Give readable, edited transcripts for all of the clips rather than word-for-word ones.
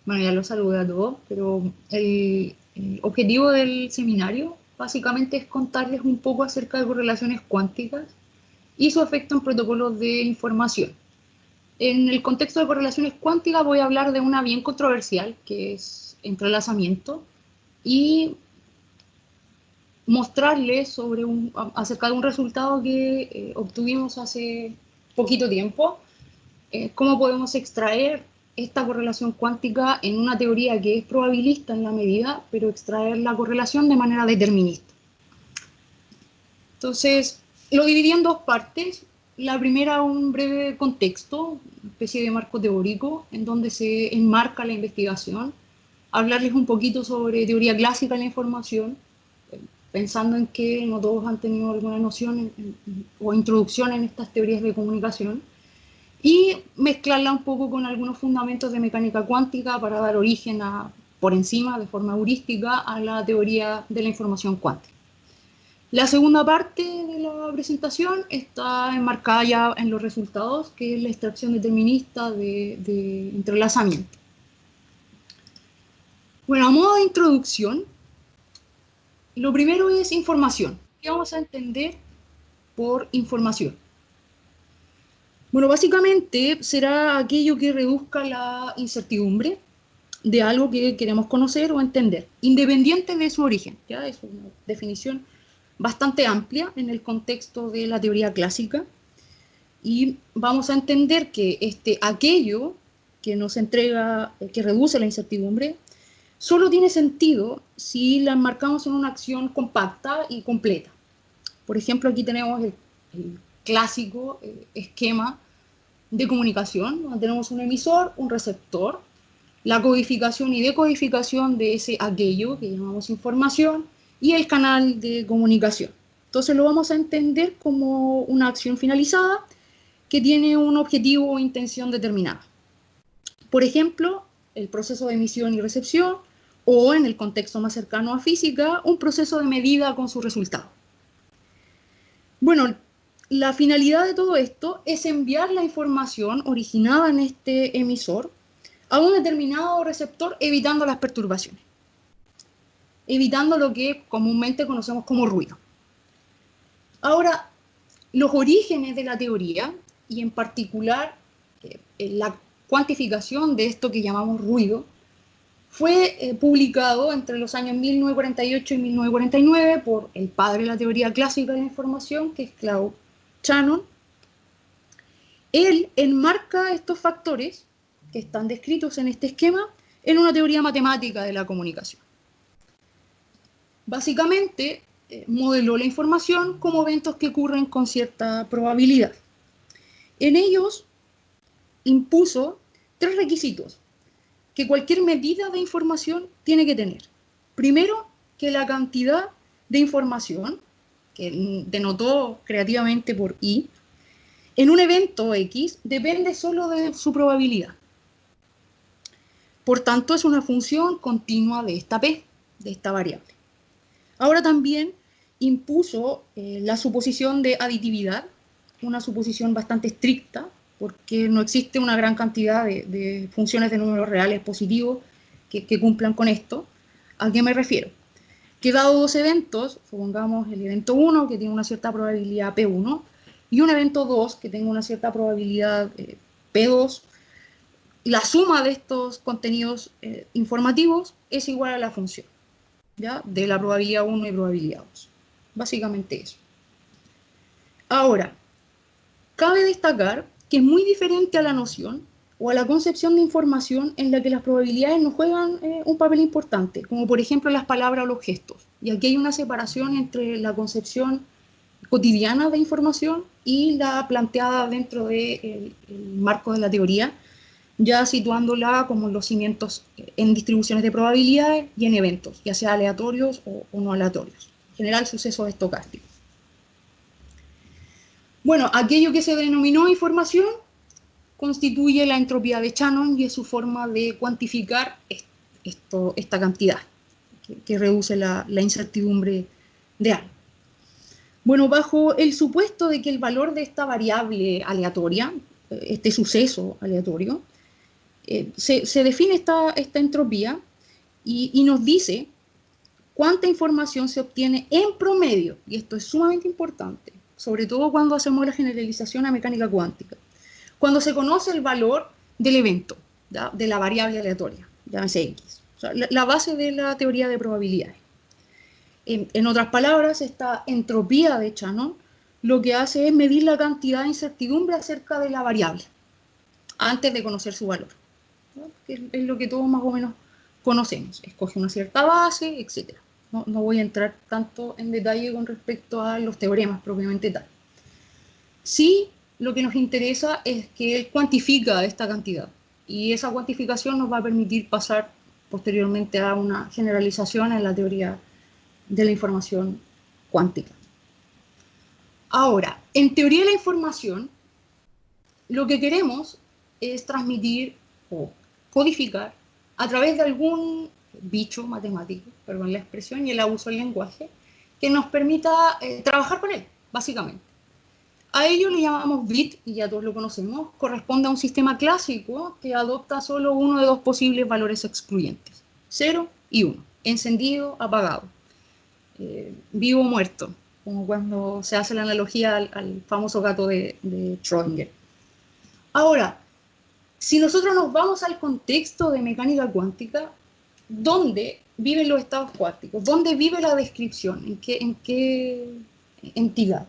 Bueno, ya los saludé a todos, pero el objetivo del seminario básicamente es contarles un poco acerca de correlaciones cuánticas y su efecto en protocolos de información. En el contexto de correlaciones cuánticas voy a hablar de una bien controversial, que es entrelazamiento, y mostrarles acerca de un resultado que obtuvimos hace poquito tiempo, cómo podemos extraer esta correlación cuántica en una teoría que es probabilista en la medida, pero extraer la correlación de manera determinista. Entonces, lo dividí en dos partes. La primera, un breve contexto, una especie de marco teórico, en donde se enmarca la investigación, hablarles un poquito sobre teoría clásica de la información, pensando en que no todos han tenido alguna noción o introducción en estas teorías de comunicación, y mezclarla un poco con algunos fundamentos de mecánica cuántica para dar origen por encima, de forma heurística, a la teoría de la información cuántica. La segunda parte de la presentación está enmarcada ya en los resultados, que es la extracción determinista de entrelazamiento. Bueno, a modo de introducción, lo primero es información. ¿Qué vamos a entender por información? Bueno, básicamente será aquello que reduzca la incertidumbre de algo que queremos conocer o entender, independiente de su origen. ¿Ya? Es una definición bastante amplia en el contexto de la teoría clásica, y vamos a entender que aquello que nos entrega, que reduce la incertidumbre, solo tiene sentido si la enmarcamos en una acción compacta y completa. Por ejemplo, aquí tenemos el clásico esquema de comunicación, donde tenemos un emisor, un receptor, la codificación y decodificación de ese aquello que llamamos información y el canal de comunicación. Entonces lo vamos a entender como una acción finalizada que tiene un objetivo o intención determinada. Por ejemplo, el proceso de emisión y recepción, o en el contexto más cercano a física, un proceso de medida con su resultado. Bueno, la finalidad de todo esto es enviar la información originada en este emisor a un determinado receptor, evitando las perturbaciones, evitando lo que comúnmente conocemos como ruido. Ahora, los orígenes de la teoría, y en particular la cuantificación de esto que llamamos ruido, fue publicado entre los años 1948 y 1949 por el padre de la teoría clásica de la información, que es Claude Shannon. Él enmarca estos factores que están descritos en este esquema en una teoría matemática de la comunicación. Básicamente, modeló la información como eventos que ocurren con cierta probabilidad. En ellos impuso tres requisitos que cualquier medida de información tiene que tener. Primero, que la cantidad de información, que denotó creativamente por I, en un evento X depende solo de su probabilidad. Por tanto, es una función continua de esta P, de esta variable. Ahora también impuso la suposición de aditividad, una suposición bastante estricta, porque no existe una gran cantidad de funciones de números reales positivos que cumplan con esto. ¿A qué me refiero? Que dado dos eventos, supongamos el evento 1, que tiene una cierta probabilidad P1, y un evento 2, que tenga una cierta probabilidad P2, la suma de estos contenidos informativos es igual a la función, ¿ya? De la probabilidad 1 y probabilidad 2. Básicamente eso. Ahora, cabe destacar que es muy diferente a la noción o a la concepción de información en la que las probabilidades no juegan un papel importante, como por ejemplo las palabras o los gestos. Y aquí hay una separación entre la concepción cotidiana de información y la planteada dentro del marco de la teoría, ya situándola como los cimientos en distribuciones de probabilidades y en eventos, ya sea aleatorios o no aleatorios. En general, sucesos estocásticos. Bueno, aquello que se denominó información constituye la entropía de Shannon y es su forma de cuantificar esta cantidad que reduce la incertidumbre de algo. Bueno, bajo el supuesto de que el valor de esta variable aleatoria, este suceso aleatorio, Se define esta entropía y nos dice cuánta información se obtiene en promedio, y esto es sumamente importante, sobre todo cuando hacemos la generalización a mecánica cuántica, cuando se conoce el valor del evento, ¿ya? De la variable aleatoria, llámese X, o sea, la base de la teoría de probabilidades. En otras palabras, esta entropía de Shannon lo que hace es medir la cantidad de incertidumbre acerca de la variable antes de conocer su valor, ¿no? Que es lo que todos más o menos conocemos. Escoge una cierta base, etc. No voy a entrar tanto en detalle con respecto a los teoremas propiamente tal. Sí, lo que nos interesa es que él cuantifica esta cantidad y esa cuantificación nos va a permitir pasar posteriormente a una generalización en la teoría de la información cuántica. Ahora, en teoría de la información, lo que queremos es transmitir o codificar a través de algún bicho matemático, perdón la expresión, y el abuso del lenguaje, que nos permita trabajar con él, básicamente. A ello le llamamos bit, y ya todos lo conocemos, corresponde a un sistema clásico que adopta solo uno de dos posibles valores excluyentes, 0 y 1, encendido, apagado, vivo o muerto, como cuando se hace la analogía al famoso gato de Schrödinger. Ahora, si nosotros nos vamos al contexto de mecánica cuántica, ¿dónde viven los estados cuánticos? ¿Dónde vive la descripción? ¿En qué entidad?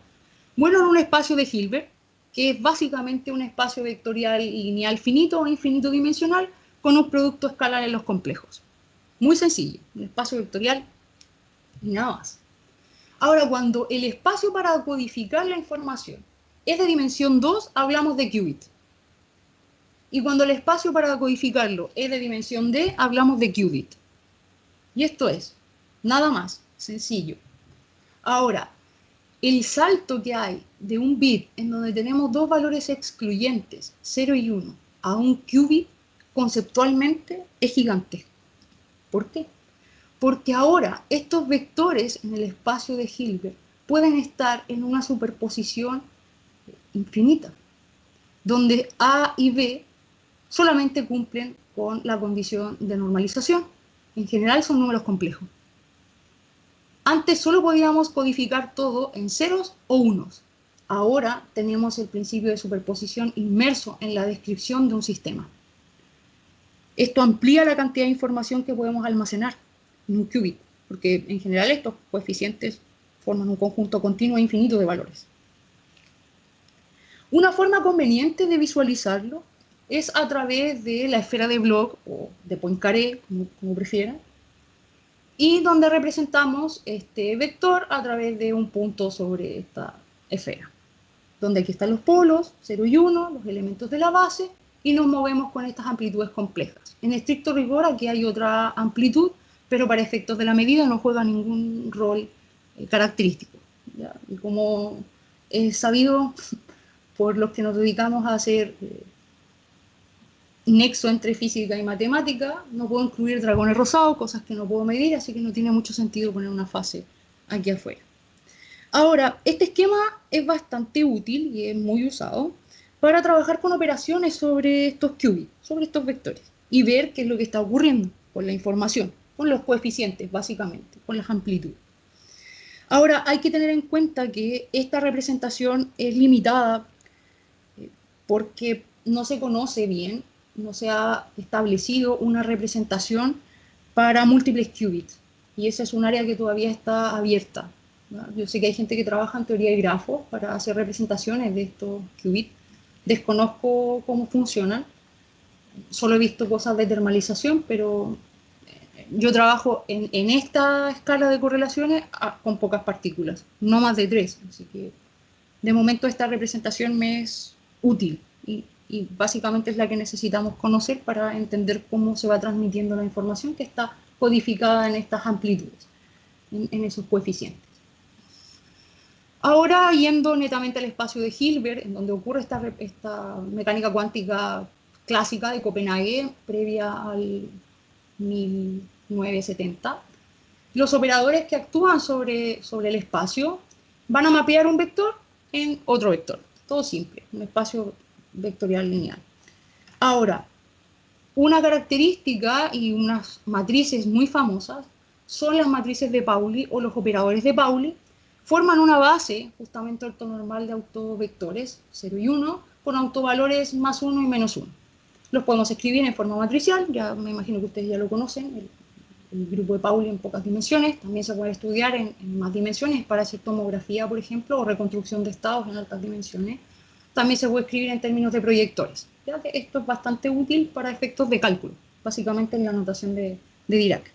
Bueno, en un espacio de Hilbert, que es básicamente un espacio vectorial lineal finito o infinito dimensional con un producto escalar en los complejos. Muy sencillo, un espacio vectorial y nada más. Ahora, cuando el espacio para codificar la información es de dimensión 2, hablamos de qubit. Y cuando el espacio para codificarlo es de dimensión d, hablamos de qubit. Y esto es, nada más, sencillo. Ahora, el salto que hay de un bit en donde tenemos dos valores excluyentes, 0 y 1, a un qubit, conceptualmente es gigantesco. ¿Por qué? Porque ahora estos vectores en el espacio de Hilbert pueden estar en una superposición infinita, donde A y B solamente cumplen con la condición de normalización. En general son números complejos. Antes solo podíamos codificar todo en ceros o unos. Ahora tenemos el principio de superposición inmerso en la descripción de un sistema. Esto amplía la cantidad de información que podemos almacenar en un qubit, porque en general estos coeficientes forman un conjunto continuo e infinito de valores. Una forma conveniente de visualizarlo es a través de la esfera de Bloch o de Poincaré, como prefieran, y donde representamos este vector a través de un punto sobre esta esfera, donde aquí están los polos, 0 y 1, los elementos de la base, y nos movemos con estas amplitudes complejas. En estricto rigor aquí hay otra amplitud, pero para efectos de la medida no juega ningún rol característico, ¿ya? Y como es sabido por los que nos dedicamos a hacer nexo entre física y matemática, no puedo incluir dragones rosados, cosas que no puedo medir, así que no tiene mucho sentido poner una fase aquí afuera. Ahora, este esquema es bastante útil y es muy usado para trabajar con operaciones sobre estos qubits, sobre estos vectores, y ver qué es lo que está ocurriendo con la información, con los coeficientes, básicamente, con las amplitudes. Ahora, hay que tener en cuenta que esta representación es limitada porque no se conoce bien, no se ha establecido una representación para múltiples qubits, y esa es un área que todavía está abierta, ¿no? Yo sé que hay gente que trabaja en teoría de grafos para hacer representaciones de estos qubits, desconozco cómo funcionan, solo he visto cosas de termalización, pero yo trabajo en esta escala de correlaciones con pocas partículas, no más de 3, así que de momento esta representación me es útil y básicamente es la que necesitamos conocer para entender cómo se va transmitiendo la información que está codificada en estas amplitudes, en esos coeficientes. Ahora, yendo netamente al espacio de Hilbert, en donde ocurre esta mecánica cuántica clásica de Copenhague, previa al 1970, los operadores que actúan sobre el espacio van a mapear un vector en otro vector. Todo simple, un espacio vectorial lineal. Ahora, Una característica y unas matrices muy famosas son las matrices de Pauli o los operadores de Pauli. Forman una base, justamente ortonormal de autovectores, 0 y 1, con autovalores más 1 y menos 1. Los podemos escribir en forma matricial, ya me imagino que ustedes ya lo conocen, el grupo de Pauli en pocas dimensiones. También se puede estudiar en más dimensiones para hacer tomografía, por ejemplo, o reconstrucción de estados en altas dimensiones. También se puede escribir en términos de proyectores. Ya que esto es bastante útil para efectos de cálculo, básicamente en la notación de Dirac.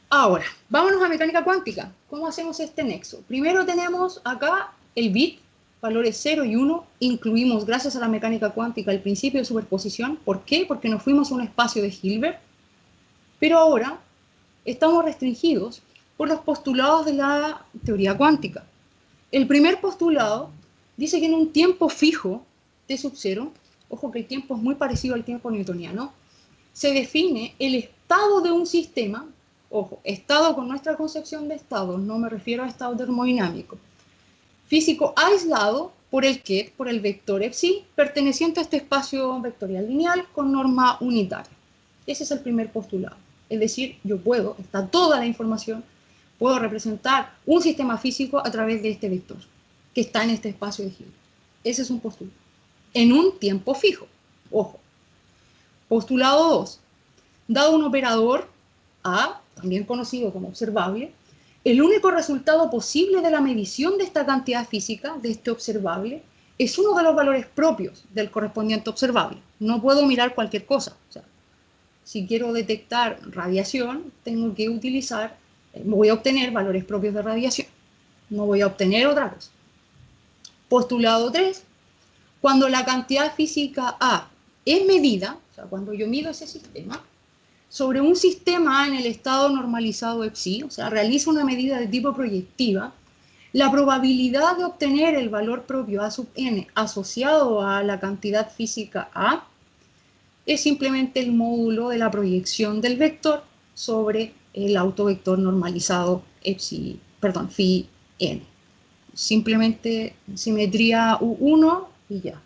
Ahora, vámonos a mecánica cuántica. ¿Cómo hacemos este nexo? Primero tenemos acá el bit, valores 0 y 1. Incluimos, gracias a la mecánica cuántica, el principio de superposición. ¿Por qué? Porque nos fuimos a un espacio de Hilbert. Pero ahora estamos restringidos por los postulados de la teoría cuántica. El primer postulado dice que en un tiempo fijo T sub 0, ojo que el tiempo es muy parecido al tiempo newtoniano, se define el estado de un sistema, ojo, estado con nuestra concepción de estado, no me refiero a estado termodinámico, físico aislado por el ket, por el vector psi, perteneciente a este espacio vectorial lineal con norma unitaria. Ese es el primer postulado. Es decir, yo puedo, está toda la información, puedo representar un sistema físico a través de este vector, que está en este espacio de Hilbert. Ese es un postulado. En un tiempo fijo. Ojo. Postulado 2. Dado un operador A, también conocido como observable, el único resultado posible de la medición de esta cantidad física, de este observable, es uno de los valores propios del correspondiente observable. No puedo mirar cualquier cosa. O sea, si quiero detectar radiación, tengo que utilizar, voy a obtener valores propios de radiación. No voy a obtener otra cosa. Postulado 3. Cuando la cantidad física A es medida, o sea, cuando yo mido ese sistema, sobre un sistema en el estado normalizado psi, o sea, realizo una medida de tipo proyectiva, la probabilidad de obtener el valor propio A sub n asociado a la cantidad física A es simplemente el módulo de la proyección del vector sobre el autovector normalizado phi n. Simplemente simetría U1 y ya.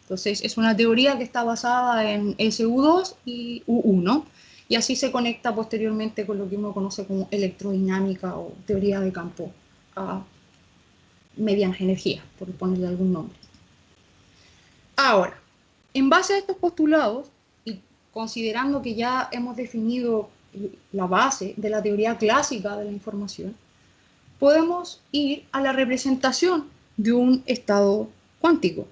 Entonces es una teoría que está basada en SU2 y U1, y así se conecta posteriormente con lo que uno conoce como electrodinámica o teoría de campo a mediana energía, por ponerle algún nombre. Ahora, en base a estos postulados, y considerando que ya hemos definido la base de la teoría clásica de la información, podemos ir a la representación de un estado cuántico.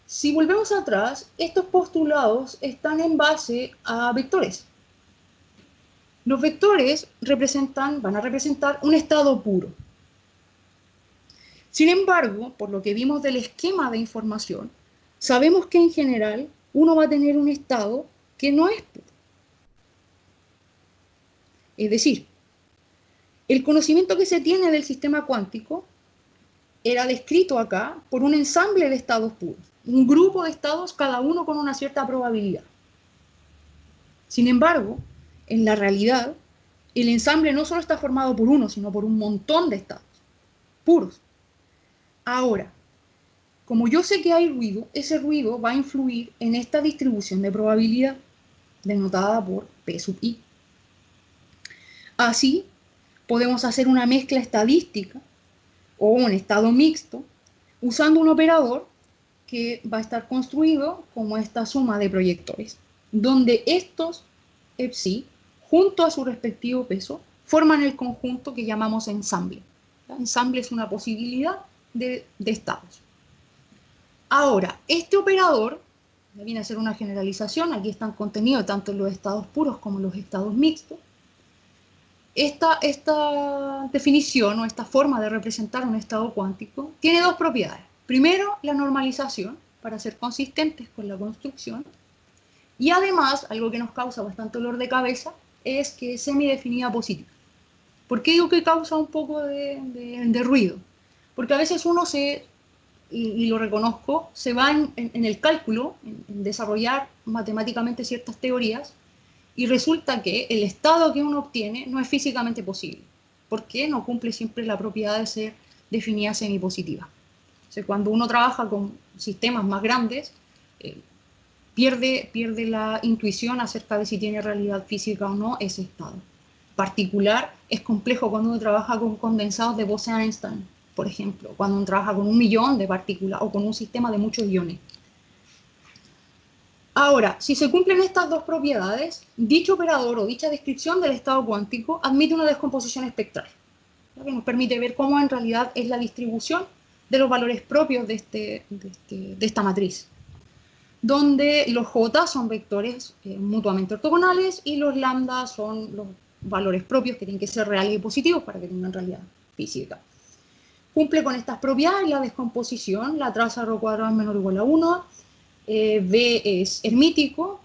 Si volvemos atrás, estos postulados están en base a vectores. Los vectores van a representar un estado puro. Sin embargo, por lo que vimos del esquema de información, sabemos que en general uno va a tener un estado que no es puro. Es decir, el conocimiento que se tiene del sistema cuántico era descrito acá por un ensamble de estados puros, un grupo de estados, cada uno con una cierta probabilidad. Sin embargo, en la realidad, el ensamble no solo está formado por uno, sino por un montón de estados puros. Ahora, como yo sé que hay ruido, ese ruido va a influir en esta distribución de probabilidad, denotada por P sub i. Así, podemos hacer una mezcla estadística o un estado mixto usando un operador que va a estar construido como esta suma de proyectores, donde estos psi, junto a su respectivo peso, forman el conjunto que llamamos ensamble. ¿Ya? Ensamble es una posibilidad de estados. Ahora, este operador viene a ser una generalización, aquí están contenidos tanto los estados puros como los estados mixtos. Esta definición o esta forma de representar un estado cuántico tiene dos propiedades. Primero, la normalización, para ser consistentes con la construcción. Y además, algo que nos causa bastante dolor de cabeza, es que es semidefinida positiva. ¿Por qué digo que causa un poco de ruido? Porque a veces uno y lo reconozco, se va en el cálculo, en desarrollar matemáticamente ciertas teorías, y resulta que el estado que uno obtiene no es físicamente posible, porque no cumple siempre la propiedad de ser definida semipositiva. Entonces, cuando uno trabaja con sistemas más grandes, pierde la intuición acerca de si tiene realidad física o no ese estado. En particular, es complejo cuando uno trabaja con condensados de Bose-Einstein, por ejemplo, cuando uno trabaja con 1 millón de partículas o con un sistema de muchos iones. Ahora, si se cumplen estas dos propiedades, dicho operador o dicha descripción del estado cuántico admite una descomposición espectral, que nos permite ver cómo en realidad es la distribución de los valores propios de esta matriz, donde los J son vectores mutuamente ortogonales y los lambda son los valores propios que tienen que ser reales y positivos para que tengan realidad física. Cumple con estas propiedades la descomposición, la traza ρ cuadrado es menor o igual a 1, B es hermítico,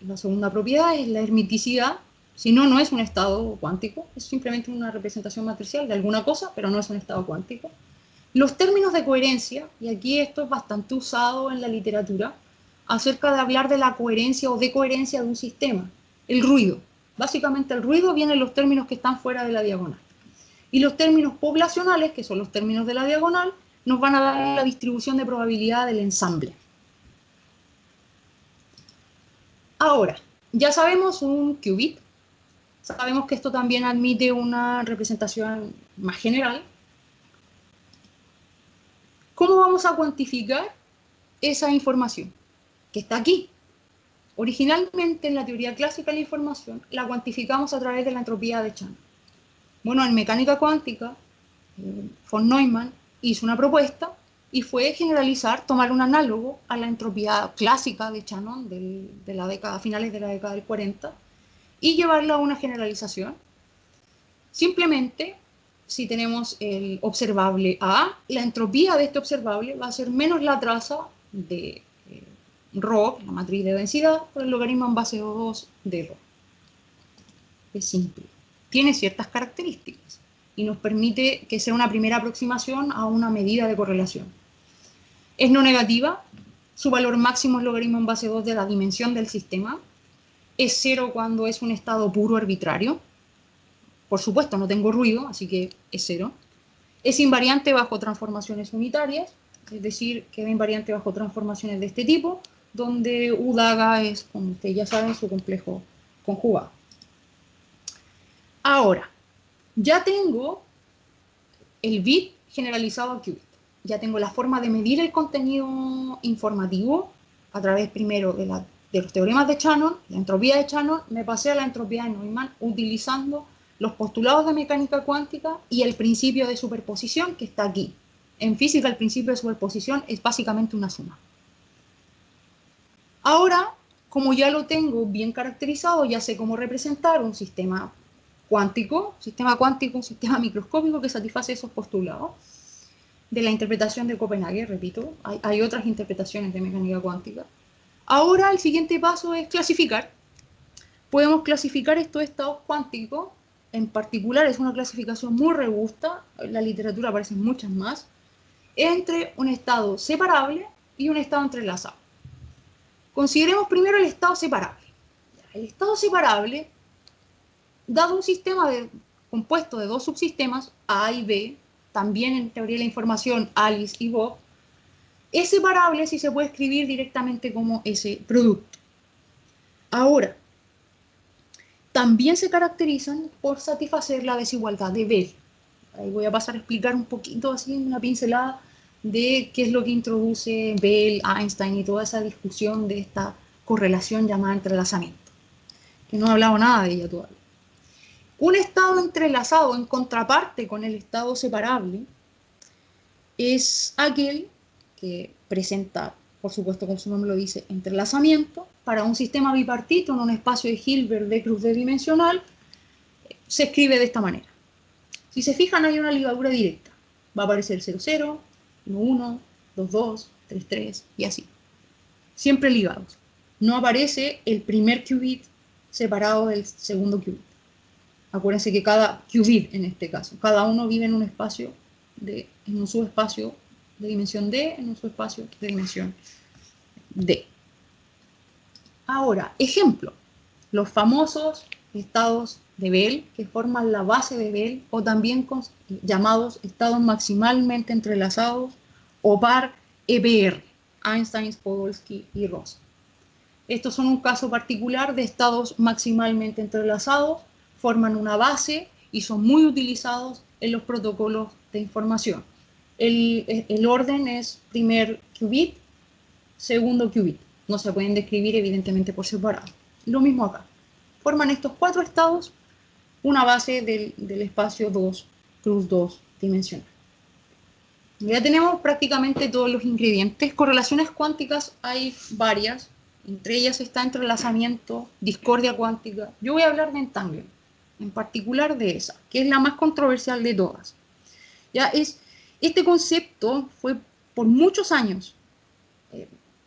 la segunda propiedad es la hermiticidad, si no, no es un estado cuántico, es simplemente una representación matricial de alguna cosa, pero no es un estado cuántico. Los términos de coherencia, y aquí esto es bastante usado en la literatura, acerca de hablar de la coherencia o decoherencia de un sistema, el ruido. Básicamente el ruido viene en los términos que están fuera de la diagonal. Y los términos poblacionales, que son los términos de la diagonal, nos van a dar la distribución de probabilidad del ensamble. Ahora, ya sabemos un qubit, sabemos que esto también admite una representación más general. ¿Cómo vamos a cuantificar esa información que está aquí? Originalmente en la teoría clásica de la información la cuantificamos a través de la entropía de Shannon. Bueno, en mecánica cuántica, von Neumann hizo una propuesta y fue generalizar, tomar un análogo a la entropía clásica de Shannon de la década, finales de la década del 40, y llevarla a una generalización. Simplemente, si tenemos el observable A, la entropía de este observable va a ser menos la traza de ρ, la matriz de densidad, por el logaritmo en base 2 de ρ. Es simple. Tiene ciertas características y nos permite que sea una primera aproximación a una medida de correlación. Es no negativa, su valor máximo es logaritmo en base 2 de la dimensión del sistema, es 0 cuando es un estado puro arbitrario, por supuesto no tengo ruido, así que es 0, es invariante bajo transformaciones unitarias, es decir, queda invariante bajo transformaciones de este tipo, donde U-Daga es, como ustedes ya saben, su complejo conjugado. Ahora, ya tengo el bit generalizado a qubit. Ya tengo la forma de medir el contenido informativo a través primero de los teoremas de Shannon, la entropía de Shannon, me pasé a la entropía de Neumann utilizando los postulados de mecánica cuántica y el principio de superposición que está aquí. En física el principio de superposición es básicamente una suma. Ahora, como ya lo tengo bien caracterizado, ya sé cómo representar un sistema cuántico, un sistema microscópico que satisface esos postulados de la interpretación de Copenhague, repito, hay otras interpretaciones de mecánica cuántica. Ahora el siguiente paso es clasificar. Podemos clasificar estos estados cuánticos, en particular es una clasificación muy robusta, en la literatura aparecen muchas más, entre un estado separable y un estado entrelazado. Consideremos primero el estado separable. El estado separable, dado un sistema compuesto de dos subsistemas, A y B, también en teoría de la información Alice y Bob, es separable si se puede escribir directamente como ese producto. Ahora, también se caracterizan por satisfacer la desigualdad de Bell. Ahí voy a pasar a explicar un poquito así, una pincelada de qué es lo que introduce Bell, Einstein y toda esa discusión de esta correlación llamada entrelazamiento, que no he hablado nada de ella todavía. Un estado entrelazado en contraparte con el estado separable es aquel que presenta, por supuesto como su nombre lo dice, entrelazamiento. Para un sistema bipartito en un espacio de Hilbert de cruz dimensional se escribe de esta manera. Si se fijan hay una ligadura directa, va a aparecer 0, 0, 1, 1, 2, 2, 3, 3 y así. Siempre ligados. No aparece el primer qubit separado del segundo qubit. Acuérdense que cada qubit, en este caso, cada uno vive en un espacio, en un subespacio de dimensión D, en un subespacio de dimensión D. Ahora, ejemplo, los famosos estados de Bell, que forman la base de Bell, o también llamados estados maximalmente entrelazados o par EPR, Einstein, Podolsky y Rosen. Estos son un caso particular de estados maximalmente entrelazados, forman una base y son muy utilizados en los protocolos de información. El orden es primer qubit, segundo qubit. No se pueden describir evidentemente por separado. Lo mismo acá. Forman estos 4 estados una base del espacio 2, cruz 2 dimensional. Ya tenemos prácticamente todos los ingredientes. Correlaciones cuánticas hay varias. Entre ellas está entrelazamiento, discordia cuántica. Yo voy a hablar de entanglement, en particular de esa, que es la más controversial de todas. Este concepto fue por muchos años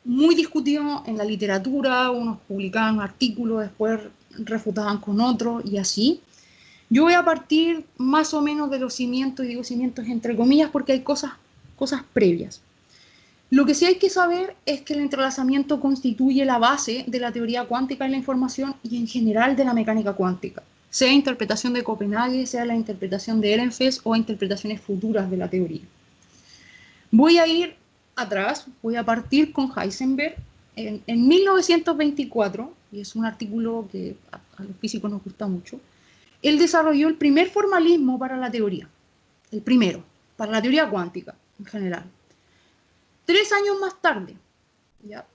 muy discutido en la literatura. Unos publicaban un artículo, después refutaban con otro y así. Yo voy a partir más o menos de los cimientos, y digo cimientos entre comillas porque hay cosas previas. Lo que sí hay que saber es que el entrelazamiento constituye la base de la teoría cuántica de la información y en general de la mecánica cuántica, sea interpretación de Copenhague, sea la interpretación de Ehrenfest o interpretaciones futuras de la teoría. Voy a ir atrás, voy a partir con Heisenberg. En 1924, y es un artículo que a los físicos nos gusta mucho, él desarrolló el primer formalismo para la teoría, el primero, para la teoría cuántica en general. 3 años más tarde, ya,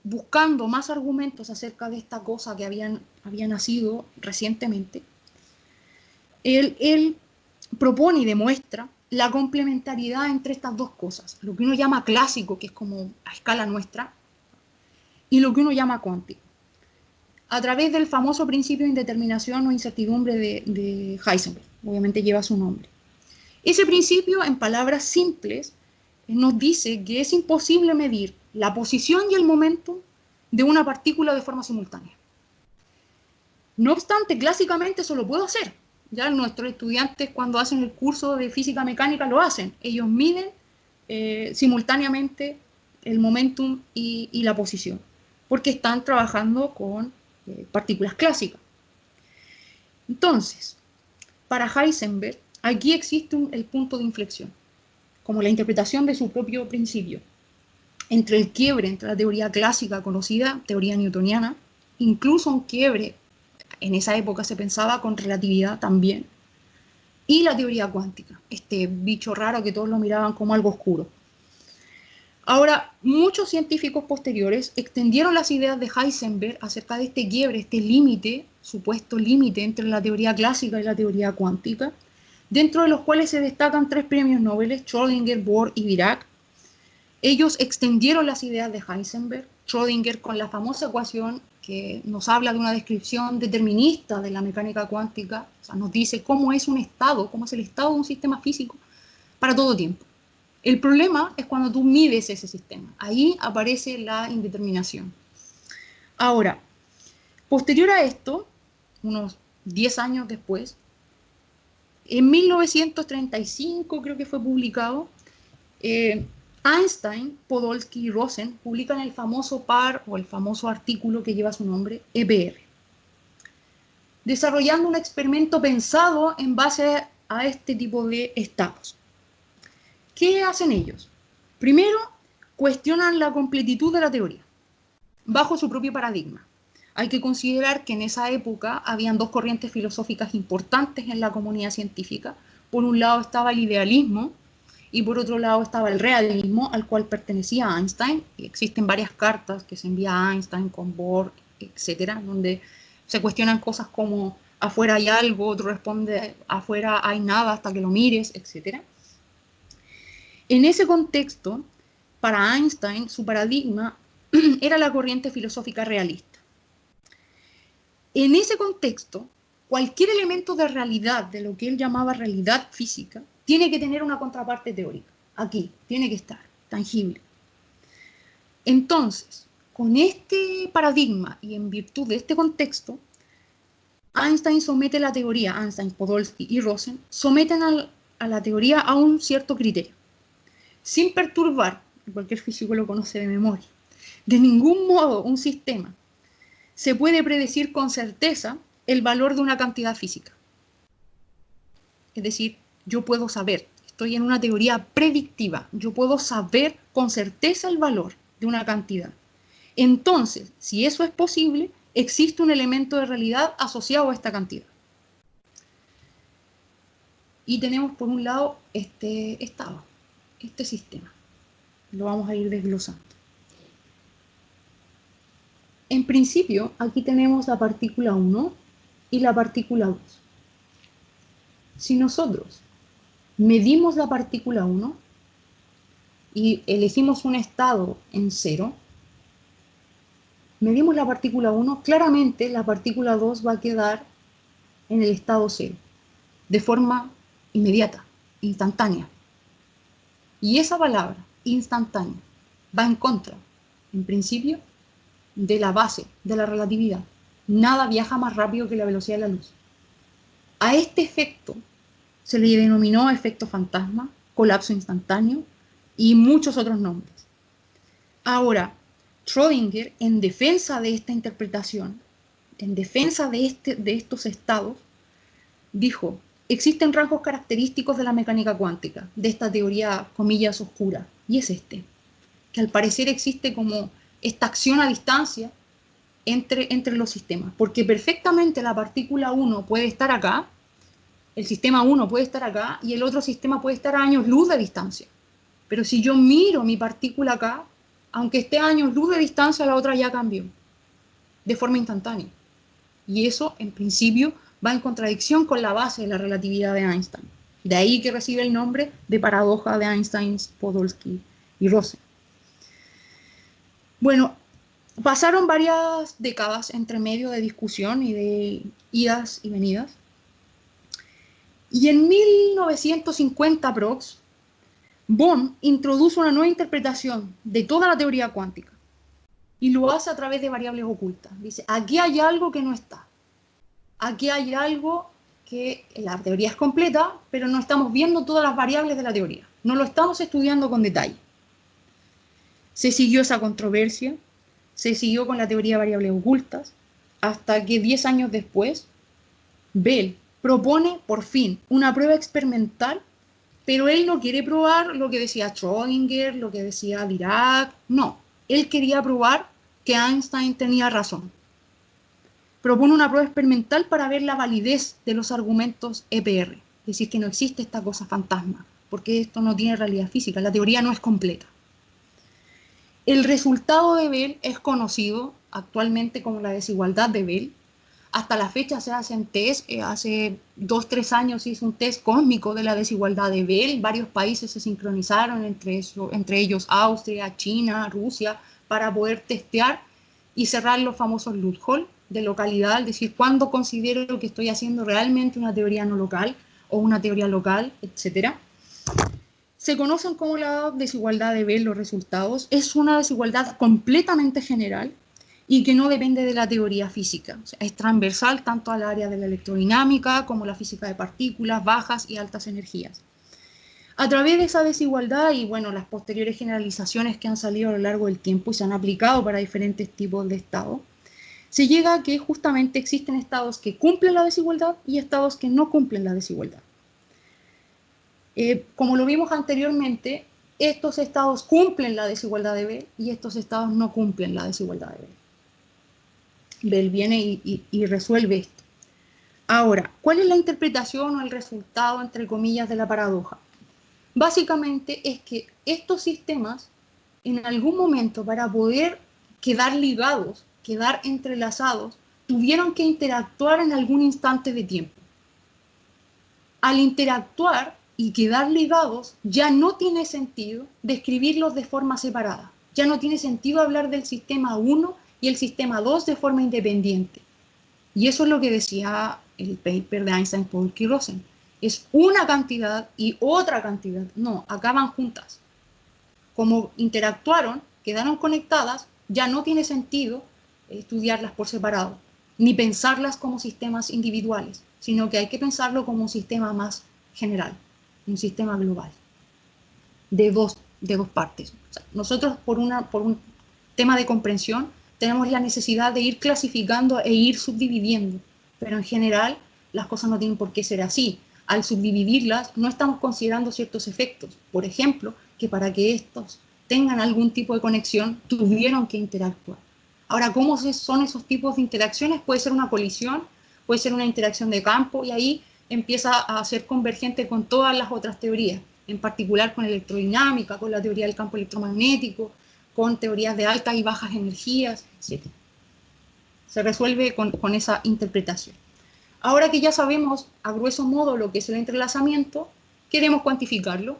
buscando más argumentos acerca de esta cosa que había nacido recientemente, él propone y demuestra la complementariedad entre estas dos cosas, lo que uno llama clásico, que es como a escala nuestra, y lo que uno llama cuántico, a través del famoso principio de indeterminación o incertidumbre de Heisenberg. Obviamente lleva su nombre. Ese principio, en palabras simples, nos dice que es imposible medir la posición y el momento de una partícula de forma simultánea. No obstante, clásicamente eso lo puedo hacer. Ya nuestros estudiantes cuando hacen el curso de física mecánica lo hacen. Ellos miden simultáneamente el momentum y la posición, porque están trabajando con partículas clásicas. Entonces, para Heisenberg, aquí existe el punto de inflexión, como la interpretación de su propio principio, entre el quiebre entre la teoría clásica conocida, teoría newtoniana, incluso un quiebre, en esa época se pensaba con relatividad también, y la teoría cuántica, este bicho raro que todos lo miraban como algo oscuro. Ahora, muchos científicos posteriores extendieron las ideas de Heisenberg acerca de este quiebre, este límite, supuesto límite entre la teoría clásica y la teoría cuántica, dentro de los cuales se destacan 3 premios Nobel, Schrödinger, Bohr y Dirac. Ellos extendieron las ideas de Heisenberg, Schrödinger con la famosa ecuación que nos habla de una descripción determinista de la mecánica cuántica, o sea, nos dice cómo es un estado, cómo es el estado de un sistema físico para todo tiempo. El problema es cuando tú mides ese sistema, ahí aparece la indeterminación. Ahora, posterior a esto, unos 10 años después, en 1935 creo que fue publicado, Einstein, Podolsky y Rosen publican el famoso par o el famoso artículo que lleva su nombre, EPR, desarrollando un experimento pensado en base a este tipo de estados. ¿Qué hacen ellos? Primero, cuestionan la completitud de la teoría, bajo su propio paradigma. Hay que considerar que en esa época habían 2 corrientes filosóficas importantes en la comunidad científica. Por un lado estaba el idealismo y por otro lado estaba el realismo, al cual pertenecía Einstein. Y existen varias cartas que se envía a Einstein con Bohr, etcétera, donde se cuestionan cosas como afuera hay algo, otro responde afuera hay nada hasta que lo mires, etcétera. En ese contexto, para Einstein, su paradigma era la corriente filosófica realista. En ese contexto, cualquier elemento de realidad, de lo que él llamaba realidad física, tiene que tener una contraparte teórica. Aquí, tiene que estar, tangible. Entonces, con este paradigma y en virtud de este contexto, Einstein somete la teoría, Einstein, Podolsky y Rosen, someten a la teoría a un cierto criterio, sin perturbar, cualquier físico lo conoce de memoria, de ningún modo un sistema se puede predecir con certeza el valor de una cantidad física. Es decir, yo puedo saber, estoy en una teoría predictiva. Yo puedo saber con certeza el valor de una cantidad. Entonces, si eso es posible, existe un elemento de realidad asociado a esta cantidad. Y tenemos por un lado este estado, este sistema. Lo vamos a ir desglosando. En principio, aquí tenemos la partícula 1 y la partícula 2. Si nosotros medimos la partícula 1 y elegimos un estado en 0, medimos la partícula 1, claramente la partícula 2 va a quedar en el estado 0, de forma inmediata, instantánea. Y esa palabra, instantánea, va en contra, en principio, de la base de la relatividad. Nada viaja más rápido que la velocidad de la luz. A este efecto se le denominó efecto fantasma, colapso instantáneo y muchos otros nombres. Ahora, Schrödinger, en defensa de esta interpretación, en defensa de estos estados, dijo: existen rasgos característicos de la mecánica cuántica, de esta teoría, comillas, oscura, y es este, que al parecer existe como esta acción a distancia entre los sistemas, porque perfectamente la partícula 1 puede estar acá, el sistema 1 puede estar acá, y el otro sistema puede estar a años luz de distancia. Pero si yo miro mi partícula acá, aunque esté a años luz de distancia, la otra ya cambió, de forma instantánea. Y eso, en principio, va en contradicción con la base de la relatividad de Einstein. De ahí que recibe el nombre de paradoja de Einstein, Podolsky y Rosen. Bueno, pasaron varias décadas entre medio de discusión y de idas y venidas. Y en 1950 aprox, Born introduce una nueva interpretación de toda la teoría cuántica y lo hace a través de variables ocultas. Dice, aquí hay algo que no está. Aquí hay algo que la teoría es completa, pero no estamos viendo todas las variables de la teoría. No lo estamos estudiando con detalle. Se siguió esa controversia, se siguió con la teoría de variables ocultas, hasta que 10 años después, Bell propone por fin una prueba experimental, pero él no quiere probar lo que decía Schrödinger, lo que decía Dirac, no. Él quería probar que Einstein tenía razón. Propone una prueba experimental para ver la validez de los argumentos EPR, es decir, que no existe esta cosa fantasma, porque esto no tiene realidad física, la teoría no es completa. El resultado de Bell es conocido actualmente como la desigualdad de Bell. Hasta la fecha se hacen test, hace 2-3 años se hizo un test cósmico de la desigualdad de Bell, varios países se sincronizaron, entre ellos Austria, China, Rusia, para poder testear y cerrar los famosos loophole de localidad, es decir, cuándo considero que estoy haciendo realmente una teoría no local o una teoría local, etc. Se conocen como la desigualdad de Bell los resultados. Es una desigualdad completamente general y que no depende de la teoría física. O sea, es transversal tanto al área de la electrodinámica como la física de partículas, bajas y altas energías. A través de esa desigualdad y bueno, las posteriores generalizaciones que han salido a lo largo del tiempo y se han aplicado para diferentes tipos de estados, se llega a que justamente existen estados que cumplen la desigualdad y estados que no cumplen la desigualdad. Como lo vimos anteriormente, estos estados cumplen la desigualdad de Bell y estos estados no cumplen la desigualdad de Bell. Bell viene y resuelve esto. Ahora, ¿cuál es la interpretación o el resultado, entre comillas, de la paradoja? Básicamente es que estos sistemas, en algún momento, para poder quedar ligados, quedar entrelazados, tuvieron que interactuar en algún instante de tiempo. Al interactuar y quedar ligados, ya no tiene sentido describirlos de forma separada. Ya no tiene sentido hablar del sistema 1 y el sistema 2 de forma independiente. Y eso es lo que decía el paper de Einstein, Podolsky y Rosen. Es una cantidad y otra cantidad. No, acá van juntas. Como interactuaron, quedaron conectadas, ya no tiene sentido estudiarlas por separado, ni pensarlas como sistemas individuales, sino que hay que pensarlo como un sistema más general, un sistema global, de dos partes. O sea, nosotros, por un tema de comprensión, tenemos la necesidad de ir clasificando e ir subdividiendo, pero en general las cosas no tienen por qué ser así. al subdividirlas, no estamos considerando ciertos efectos. Por ejemplo, que para que estos tengan algún tipo de conexión, tuvieron que interactuar. Ahora, ¿cómo son esos tipos de interacciones? Puede ser una colisión, puede ser una interacción de campo, y ahí empieza a ser convergente con todas las otras teorías, en particular con electrodinámica, con la teoría del campo electromagnético, con teorías de altas y bajas energías, etc. Se resuelve con esa interpretación. Ahora que ya sabemos a grueso modo lo que es el entrelazamiento, queremos cuantificarlo.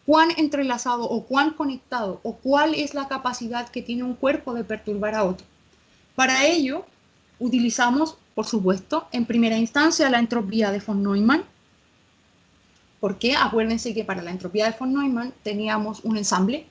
¿Cuán entrelazado o cuán conectado o cuál es la capacidad que tiene un cuerpo de perturbar a otro? Para ello, utilizamos, por supuesto, en primera instancia la entropía de von Neumann, porque acuérdense que para la entropía de von Neumann teníamos un ensamble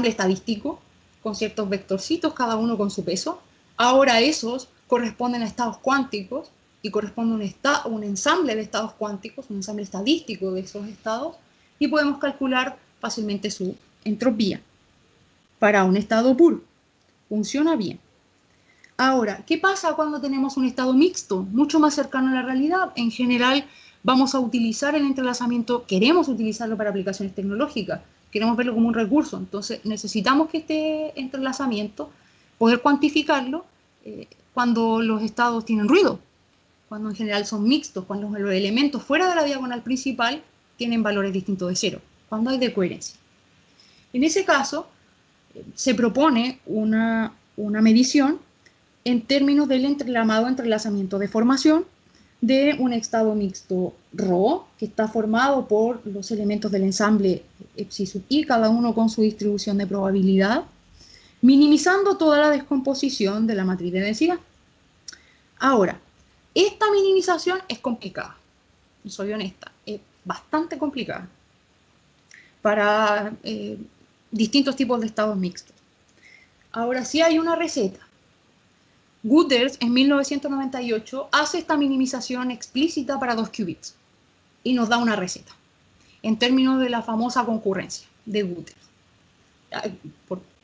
estadístico con ciertos vectorcitos, cada uno con su peso. Ahora esos corresponden a estados cuánticos y corresponde a un ensamble de estados cuánticos, un ensamble estadístico de esos estados, y podemos calcular fácilmente su entropía para un estado puro. Funciona bien. Ahora, ¿qué pasa cuando tenemos un estado mixto, mucho más cercano a la realidad? En general, vamos a utilizar el entrelazamiento, queremos utilizarlo para aplicaciones tecnológicas, queremos verlo como un recurso, entonces necesitamos que este entrelazamiento, poder cuantificarlo cuando los estados tienen ruido, cuando en general son mixtos, cuando los elementos fuera de la diagonal principal tienen valores distintos de cero, cuando hay decoherencia. En ese caso, se propone una medición en términos del llamado entrelazamiento de formación de un estado mixto ρ, que está formado por los elementos del ensamble psi sub i, cada uno con su distribución de probabilidad, minimizando toda la descomposición de la matriz de densidad. Ahora, esta minimización es complicada, soy honesta, es bastante complicada para distintos tipos de estados mixtos. Ahora, sí hay una receta. Gutters, en 1998, hace esta minimización explícita para 2 qubits y nos da una receta, en términos de la famosa concurrencia de Gutters.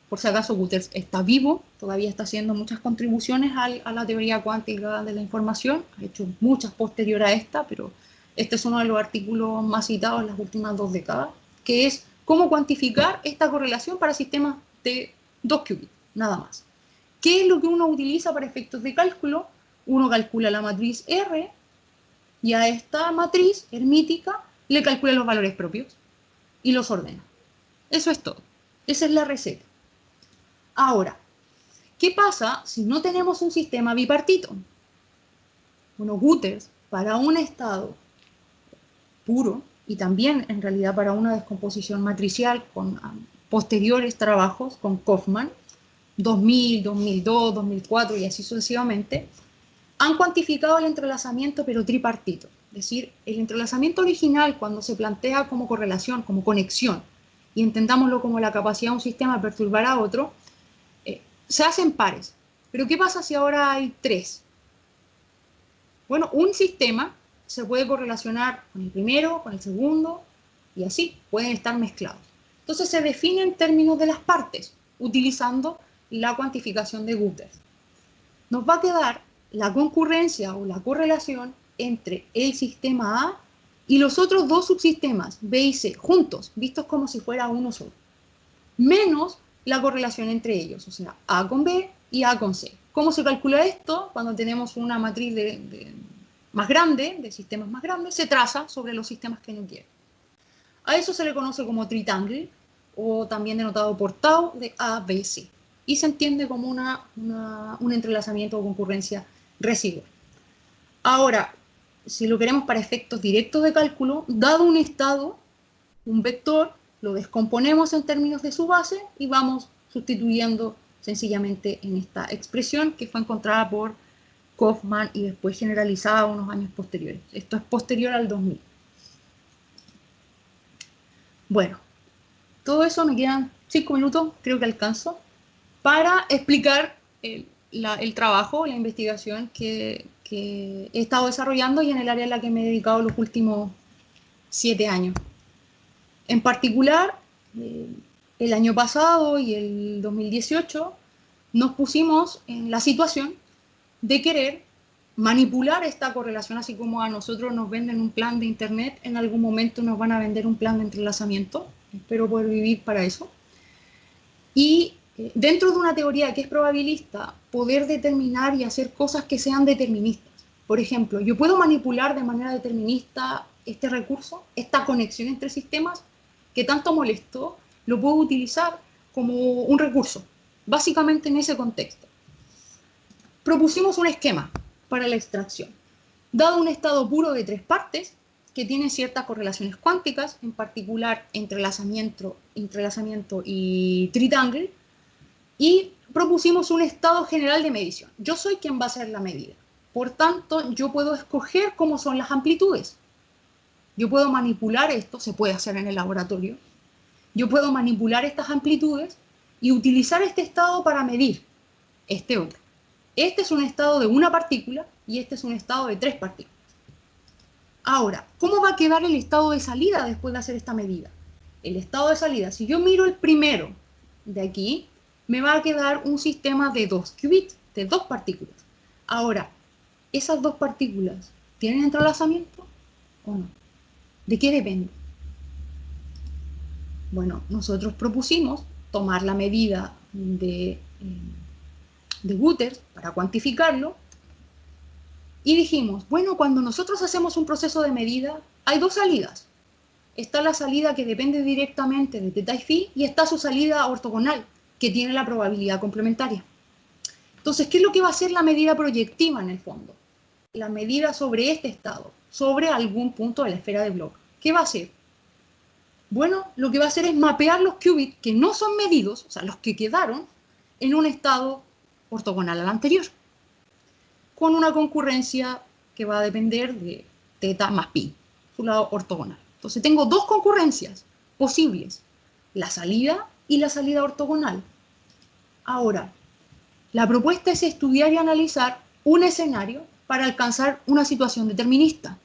Por si acaso, Gutters está vivo, todavía está haciendo muchas contribuciones a la teoría cuántica de la información, ha hecho muchas posterior a esta, pero este es uno de los artículos más citados en las últimas 2 décadas, que es cómo cuantificar esta correlación para sistemas de 2 qubits, nada más. ¿Qué es lo que uno utiliza para efectos de cálculo? Uno calcula la matriz R y a esta matriz hermítica le calcula los valores propios y los ordena. Eso es todo. Esa es la receta. Ahora, ¿qué pasa si no tenemos un sistema bipartito? Bueno, Gutters, para un estado puro y también en realidad para una descomposición matricial con posteriores trabajos con Kaufman, 2000, 2002, 2004 y así sucesivamente, han cuantificado el entrelazamiento pero tripartito. Es decir, el entrelazamiento original, cuando se plantea como correlación, como conexión, y entendámoslo como la capacidad de un sistema de perturbar a otro, se hace en pares. Pero ¿qué pasa si ahora hay 3? Bueno, un sistema se puede correlacionar con el primero, con el segundo, y así, pueden estar mezclados. Entonces se define en términos de las partes, utilizando la cuantificación de Gutters. Nos va a quedar la concurrencia o la correlación entre el sistema A y los otros 2 subsistemas, B y C, juntos, vistos como si fuera uno solo, menos la correlación entre ellos, o sea, A con B y A con C. ¿Cómo se calcula esto? Cuando tenemos una matriz más grande, de sistemas más grandes, se traza sobre los sistemas que no quieren. A eso se le conoce como tritangle, o también denotado por tau de A, B, C. Y se entiende como un entrelazamiento o concurrencia residual. Ahora, si lo queremos para efectos directos de cálculo, dado un estado, un vector, lo descomponemos en términos de su base y vamos sustituyendo sencillamente en esta expresión que fue encontrada por Kaufman y después generalizada unos años posteriores. Esto es posterior al 2000. Bueno, todo eso me quedan 5 minutos, creo que alcanzo, para explicar el trabajo, la investigación que he estado desarrollando y en el área en la que me he dedicado los últimos 7 años. En particular, el año pasado y el 2018 nos pusimos en la situación de querer manipular esta correlación, así como a nosotros nos venden un plan de internet, en algún momento nos van a vender un plan de entrelazamiento. Espero poder vivir para eso. Y dentro de una teoría que es probabilista, poder determinar y hacer cosas que sean deterministas. Por ejemplo, yo puedo manipular de manera determinista este recurso, esta conexión entre sistemas que tanto molestó, lo puedo utilizar como un recurso, básicamente en ese contexto. Propusimos un esquema para la extracción. Dado un estado puro de 3 partes, que tiene ciertas correlaciones cuánticas, en particular entrelazamiento y tritangle, y propusimos un estado general de medición. Yo soy quien va a hacer la medida. Por tanto, yo puedo escoger cómo son las amplitudes. Yo puedo manipular esto, se puede hacer en el laboratorio. Yo puedo manipular estas amplitudes y utilizar este estado para medir este otro. Este es un estado de una partícula y este es un estado de 3 partículas. Ahora, ¿cómo va a quedar el estado de salida después de hacer esta medida? El estado de salida, si yo miro el primero de aquí, me va a quedar un sistema de 2 qubits, de 2 partículas. Ahora, ¿esas 2 partículas tienen entrelazamiento o no? ¿De qué depende? Bueno, nosotros propusimos tomar la medida de Wöters para cuantificarlo y dijimos, bueno, cuando nosotros hacemos un proceso de medida, hay 2 salidas. Está la salida que depende directamente de teta y phi y está su salida ortogonal, que tiene la probabilidad complementaria. Entonces, ¿qué es lo que va a hacer la medida proyectiva en el fondo? La medida sobre este estado, sobre algún punto de la esfera de Bloch. ¿Qué va a hacer? Bueno, lo que va a hacer es mapear los qubits que no son medidos, o sea, los que quedaron, en un estado ortogonal al anterior, con una concurrencia que va a depender de teta más pi, su lado ortogonal. Entonces tengo 2 concurrencias posibles, la salida y la salida ortogonal. Ahora, la propuesta es estudiar y analizar un escenario para alcanzar una situación determinista,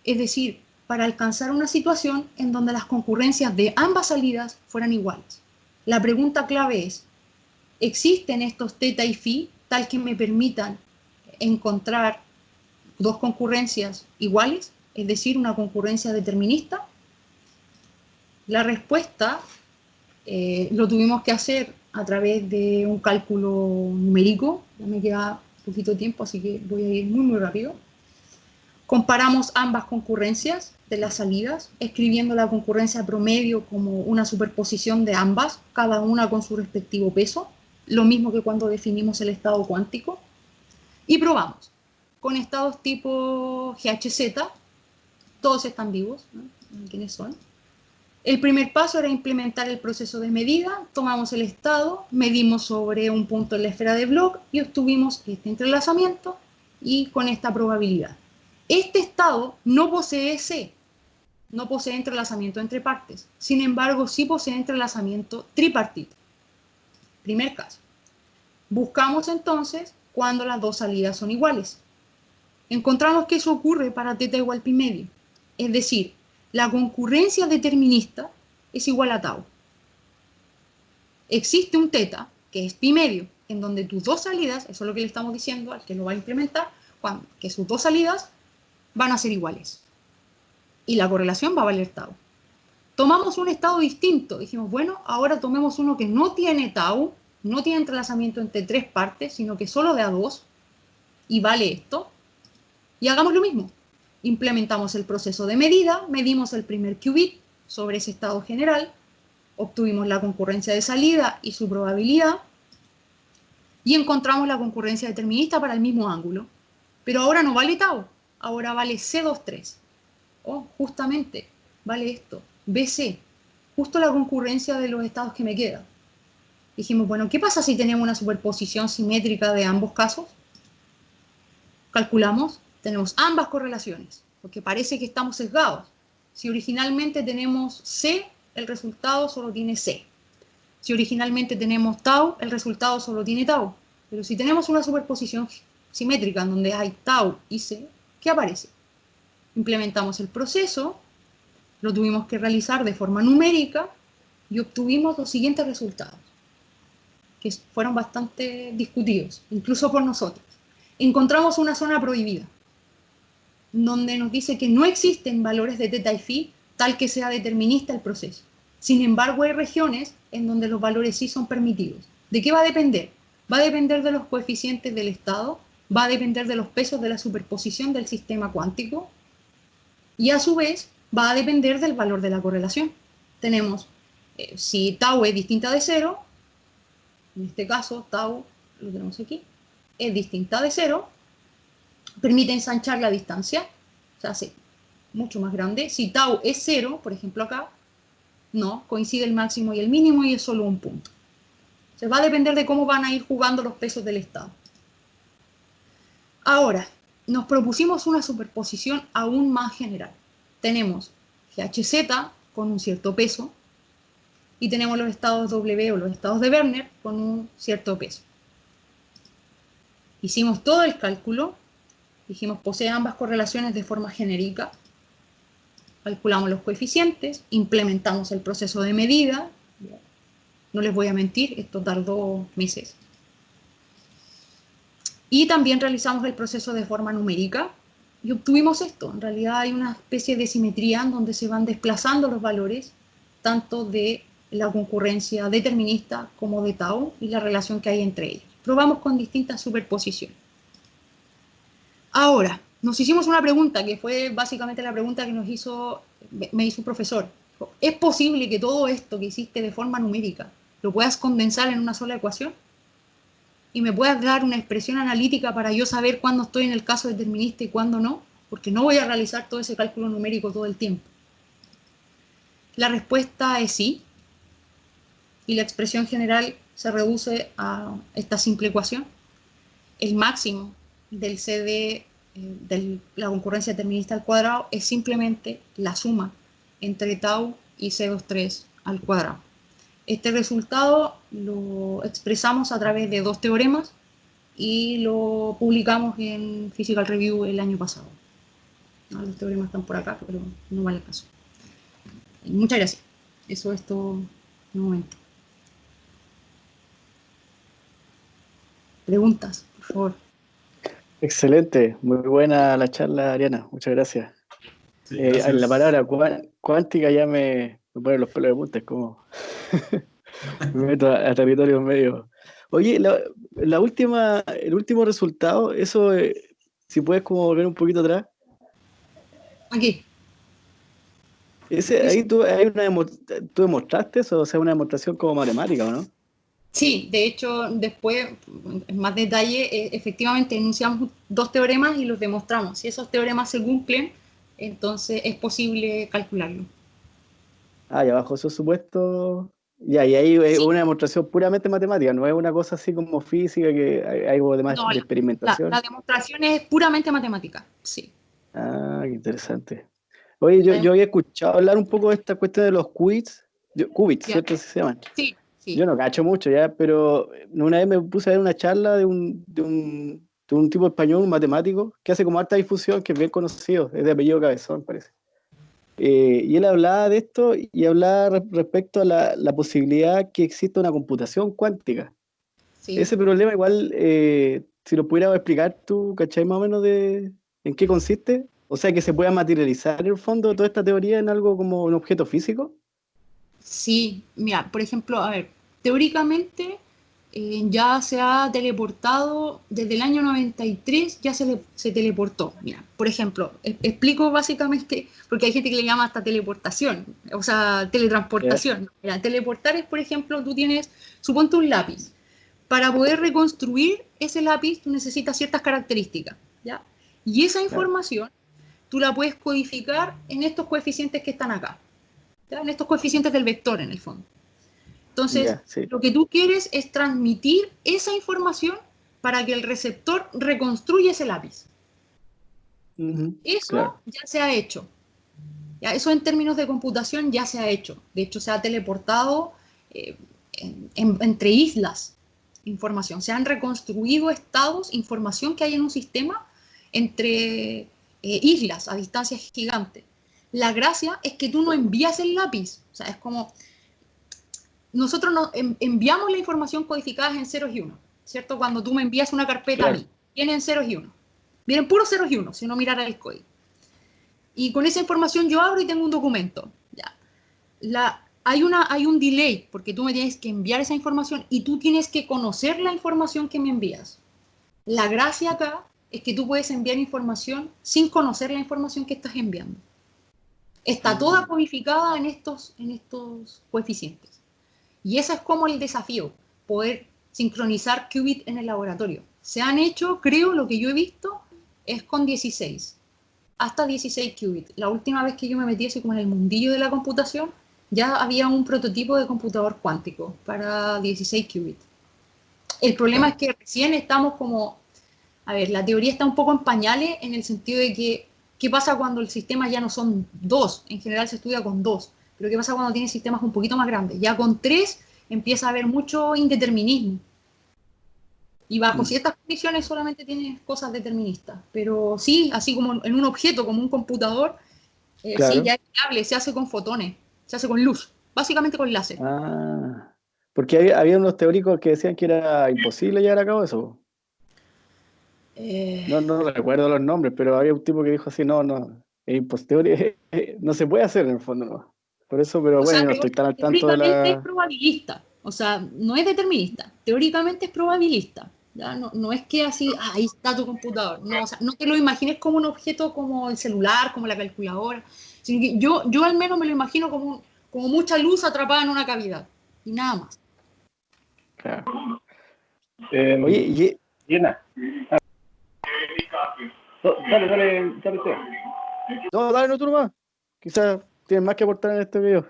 es decir, para alcanzar una situación en donde las concurrencias de ambas salidas fueran iguales. La pregunta clave es, ¿existen estos teta y phi tal que me permitan encontrar 2 concurrencias iguales, es decir, una concurrencia determinista? La respuesta lo tuvimos que hacer a través de un cálculo numérico. Ya me queda poquito tiempo, así que voy a ir muy rápido. Comparamos ambas concurrencias de las salidas, escribiendo la concurrencia promedio como una superposición de ambas, cada una con su respectivo peso, lo mismo que cuando definimos el estado cuántico. Y probamos con estados tipo GHZ, todos están vivos, ¿no? ¿Quiénes son? El primer paso era implementar el proceso de medida, tomamos el estado, medimos sobre un punto en la esfera de Bloch y obtuvimos este entrelazamiento y con esta probabilidad. Este estado no posee C, no posee entrelazamiento entre partes, sin embargo sí posee entrelazamiento tripartito. Primer caso. Buscamos entonces cuando las 2 salidas son iguales. Encontramos que eso ocurre para teta igual pi medio, es decir, la concurrencia determinista es igual a tau. Existe un teta, que es pi medio, en donde tus 2 salidas, eso es lo que le estamos diciendo al que lo va a implementar, que sus 2 salidas van a ser iguales. Y la correlación va a valer tau. Tomamos un estado distinto, dijimos, bueno, ahora tomemos uno que no tiene tau, no tiene entrelazamiento entre 3 partes, sino que solo de a 2, y vale esto, y hagamos lo mismo. Implementamos el proceso de medida, medimos el primer qubit sobre ese estado general, obtuvimos la concurrencia de salida y su probabilidad, y encontramos la concurrencia determinista para el mismo ángulo. Pero ahora no vale tau, ahora vale C23. Oh, justamente, vale esto, BC, justo la concurrencia de los estados que me quedan. Dijimos, bueno, ¿qué pasa si tenemos una superposición simétrica de ambos casos? Calculamos, tenemos ambas correlaciones, porque parece que estamos sesgados. Si originalmente tenemos C, el resultado solo tiene C. Si originalmente tenemos tau, el resultado solo tiene tau. Pero si tenemos una superposición simétrica en donde hay tau y C, ¿qué aparece? Implementamos el proceso, lo tuvimos que realizar de forma numérica y obtuvimos los siguientes resultados, que fueron bastante discutidos, incluso por nosotros. encontramos una zona prohibida, donde nos dice que no existen valores de teta y phi tal que sea determinista el proceso. Sin embargo, hay regiones en donde los valores sí son permitidos. ¿De qué va a depender? Va a depender de los coeficientes del estado, va a depender de los pesos de la superposición del sistema cuántico, y a su vez va a depender del valor de la correlación. Tenemos, si tau es distinta de 0, en este caso tau, lo tenemos aquí, es distinta de 0, permite ensanchar la distancia, se hace mucho más grande. Si tau es 0, por ejemplo acá, no, coincide el máximo y el mínimo y es solo un punto. Se va a depender de cómo van a ir jugando los pesos del estado. Ahora, nos propusimos una superposición aún más general. Tenemos GHZ con un cierto peso y tenemos los estados W o los estados de Werner con un cierto peso. Hicimos todo el cálculo, dijimos posee ambas correlaciones de forma genérica, calculamos los coeficientes, implementamos el proceso de medida, no les voy a mentir, esto tardó meses. Y también realizamos el proceso de forma numérica y obtuvimos esto. En realidad hay una especie de simetría en donde se van desplazando los valores, tanto de la concurrencia determinista como de tau y la relación que hay entre ellos. Probamos con distintas superposiciones. Ahora, nos hicimos una pregunta, que fue básicamente la pregunta que me hizo un profesor. ¿Es posible que todo esto que hiciste de forma numérica lo puedas condensar en una sola ecuación? ¿Y me puedas dar una expresión analítica para yo saber cuándo estoy en el caso determinista y cuándo no? Porque no voy a realizar todo ese cálculo numérico todo el tiempo. La respuesta es sí. Y la expresión general se reduce a esta simple ecuación. El máximo del CD de la concurrencia determinista al cuadrado es simplemente la suma entre tau y C23 al cuadrado. Este resultado lo expresamos a través de dos teoremas y lo publicamos en Physical Review el año pasado. ¿No? Los teoremas están por acá, pero no vale el caso. Muchas gracias. Eso es todo de momento. Preguntas, por favor. Excelente, muy buena la charla, Ariana, muchas gracias. Sí, gracias. La palabra cuántica ya me pone los pelos de punta, es como me meto a territorios medio. Oye, el último resultado, eso, si puedes como volver un poquito atrás. Aquí. Ahí tú demostraste eso, o sea, una demostración como matemática, ¿o no? Sí, de hecho, después, en más detalle, efectivamente enunciamos dos teoremas y los demostramos. Si esos teoremas se cumplen, entonces es posible calcularlo. Ah, y abajo esos supuestos. Ya, y ahí es Sí. una demostración puramente matemática, no es una cosa así como física, que hay algo de más No, de experimentación. la demostración es puramente matemática, sí. Ah, qué interesante. Oye, yo había escuchado hablar un poco de esta cuestión de los qubits, qubits, Ya. ¿cierto? Así se llaman. Sí, sí. Yo no cacho mucho ya, pero una vez me puse a ver una charla de un tipo español, un matemático, que hace como harta difusión, que es bien conocido, es de apellido Cabezón, parece. Y él hablaba de esto y hablaba respecto a la posibilidad que exista una computación cuántica. Sí. Ese problema igual, si lo pudieras explicar tú, ¿cachai más o menos de en qué consiste? O sea, que se pueda materializar en el fondo toda esta teoría en algo como un objeto físico. Sí, mira, por ejemplo, a ver, teóricamente ya se ha teleportado, desde el año 93 ya se teleportó. Mira, por ejemplo, explico básicamente, porque hay gente que le llama hasta teleportación, o sea, teletransportación. Mira, teleportar es, por ejemplo, tú tienes, suponte un lápiz. Para poder reconstruir ese lápiz, tú necesitas ciertas características, ¿ya? Y esa información tú la puedes codificar en estos coeficientes que están acá. ¿Ya? En estos coeficientes del vector, en el fondo. Entonces, Sí. lo que tú quieres es transmitir esa información para que el receptor reconstruya ese lápiz. Eso Claro. ya se ha hecho. ¿Ya? Eso en términos de computación ya se ha hecho. De hecho, se ha teleportado entre islas información. Se han reconstruido estados, información que hay en un sistema entre islas a distancias gigantes. La gracia es que tú no envías el lápiz. O sea, es como... Nosotros enviamos la información codificada en ceros y unos, ¿cierto? Cuando tú me envías una carpeta a mí. vienen ceros y unos. Vienen puros ceros y unos, si uno mirara el código. Y con esa información yo abro y tengo un documento. Ya. Hay un delay, porque tú me tienes que enviar esa información y tú tienes que conocer la información que me envías. La gracia acá es que tú puedes enviar información sin conocer la información que estás enviando. Está toda codificada en estos coeficientes. Y ese es como el desafío, poder sincronizar qubit en el laboratorio. Se han hecho, creo, lo que yo he visto, es con 16. Hasta 16 qubits. La última vez que yo me metí así como en el mundillo de la computación, ya había un prototipo de computador cuántico para 16 qubits. El problema es que recién estamos como... A ver, la teoría está un poco en pañales en el sentido de que, ¿qué pasa cuando el sistema ya no son 2? En general se estudia con 2. Pero ¿qué pasa cuando tienes sistemas un poquito más grandes? Ya con 3 empieza a haber mucho indeterminismo. Y bajo ciertas condiciones solamente tienes cosas deterministas. Pero sí, así como en un objeto, como un computador, Claro. sí, ya es viable, se hace con fotones, se hace con luz, básicamente con láser. Ah, porque había unos teóricos que decían que era imposible llevar a cabo eso. No recuerdo los nombres, pero había un tipo que dijo así, no, es imposible, no se puede hacer en el fondo, no. Por eso, pero O bueno, sea, yo no estoy tan al tanto de teóricamente es la... probabilista, o sea, no es determinista, teóricamente es probabilista. ¿Ya? No es que así, ahí está tu computador, no, o sea, no te lo imagines como un objeto como el celular, como la calculadora, sino que yo al menos me lo imagino como mucha luz atrapada en una cavidad, y nada más. Claro. Eh, Oye, Diana. Dale, Seba. no, dale, no tú nomás. Quizás tienes más que aportar en este video.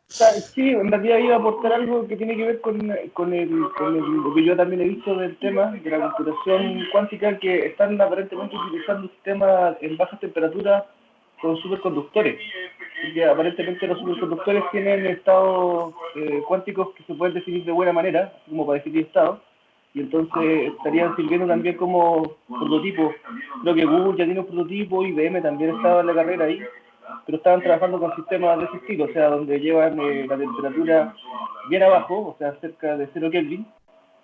Sí, en realidad iba a aportar algo que tiene que ver lo que yo también he visto del tema de la computación cuántica, que están aparentemente utilizando sistemas en bajas temperaturas con superconductores. Porque aparentemente los superconductores tienen estados cuánticos que se pueden definir de buena manera, así como para definir estados, y entonces estarían sirviendo también como prototipo. Creo que Google ya tiene un prototipo, IBM también estaba en la carrera ahí, pero estaban trabajando con sistemas de ese estilo, o sea, donde llevan la temperatura bien abajo, o sea, cerca de 0 Kelvin.